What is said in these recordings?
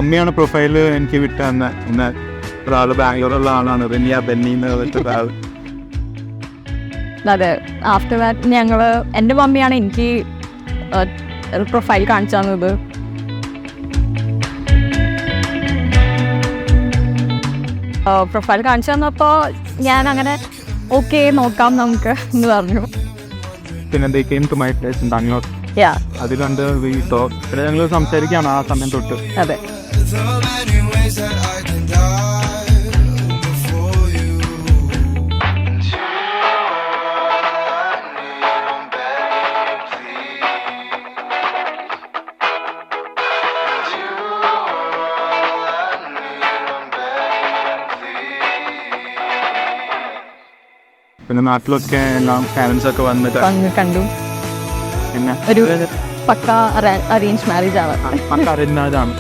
മമ്മിയാണ് profile എനിക്ക് വിട്ടു തന്നെ. പിന്നെ ഒരാൾ ബാംഗ്ലൂരുള്ള ആളാണ് റിനിയ ബെന്നി എന്ന് പറഞ്ഞിട്ട് ആൾ. അതെ, ആഫ്റ്റർ ദാറ്റ് എൻ്റെ മമ്മിയാണ് എനിക്ക് പ്രൊഫൈൽ കാണിച്ചു തന്നത്. പ്രൊഫൈൽ കാണിച്ചു തന്നപ്പോൾ ഞാൻ അങ്ങനെ ഓക്കെ നോക്കാം നമുക്ക് എന്ന് പറഞ്ഞു. പിന്നെ they came to my place in Bangalore. അതിലുണ്ട് വീട്ടോ പിന്നെ ഞങ്ങൾ സംസാരിക്കുകയാണ് ആ സമയം തൊട്ട്. അതെ. പിന്നെ നാട്ടിലൊക്കെ എല്ലാം പാരൻസ് ഒക്കെ വന്നിട്ട് കണ്ടു. പിന്നെ ഒരു പക്ക അറേഞ്ച് മാരേജ് ആണ്. പക്ക അറേഞ്ച് മാരേജ് ആണ്.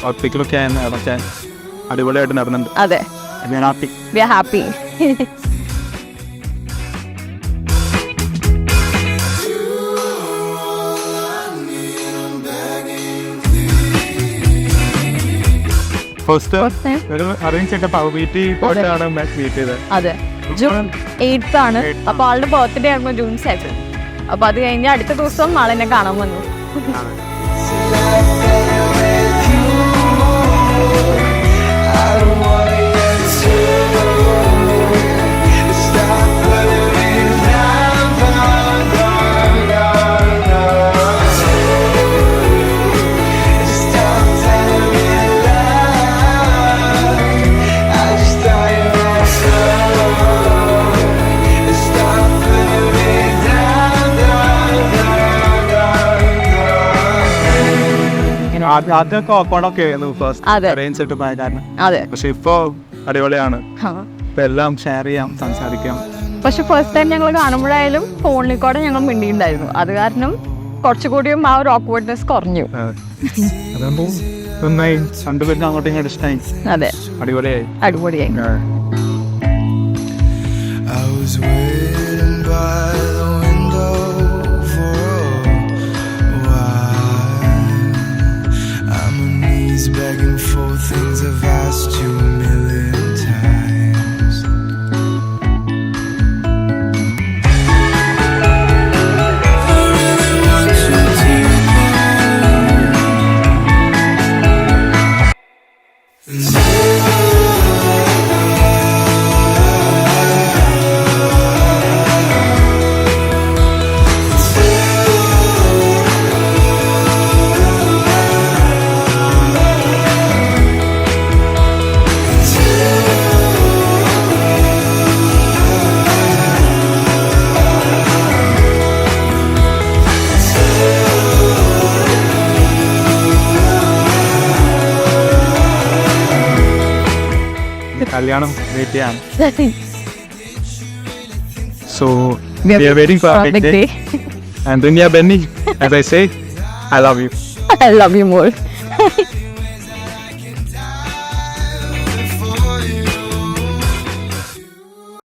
ഒറ്റയ്ക്കൊക്കെ പക്ഷേ അടിപൊളിയായിട്ട് നടന്നുണ്ട്. അതെ, വി ആർ ഹാപ്പി. ഫസ്റ്റ് ഒരു അറേഞ്ച് ചെയ്തപ്പോൾ വീട്ടിൽ പോയിട്ടാണ് മീറ്റ് ചെയ്തത്. അതെ, ജൂൺ 8th ആണ്. അപ്പോൾ ആളുടെ ബർത്ത്ഡേ ആയിരുന്നു ജൂൺ 7. അപ്പോൾ അത് കഴിഞ്ഞ് അടുത്ത ദിവസം ആളെന്നെ കാണാൻ വന്നു. ആദ്യമൊക്കെ ഓപ്പണൊക്കെ ആയിരുന്നു ഫസ്റ്റ് അറേഞ്ച് ചെയ്തിട്ട് കാരണം. പക്ഷെ ഇപ്പൊ അടിപൊളിയാണ്. ഇപ്പൊ എല്ലാം ഷെയർ ചെയ്യാം, സംസാരിക്കാം. പക്ഷെ ഫസ്റ്റ് ടൈം ഞങ്ങൾ കാണുമ്പോഴായാലും ഫോണിൽ കൂടെ ഞങ്ങൾ മിണ്ടിയിട്ടുണ്ടായിരുന്നു. അത് കാരണം കുറച്ചുകൂടിയും ആ ഒരു ഓക്വേർഡ്നെസ് കുറഞ്ഞു. അതാകുമ്പോ നന്നായി രണ്ടുപേരും അങ്ങോട്ടും ഇങ്ങോട്ടും ഇഷ്ടമായി. അതെ, അടിപൊളിയായി. Begging for things I've asked you a million times. I really want you to കല്യാണം വെയിറ്റ് ചെയ്യാം. So we are waiting for a big day. And Rinya Benny, as I say, I love you. I love you more.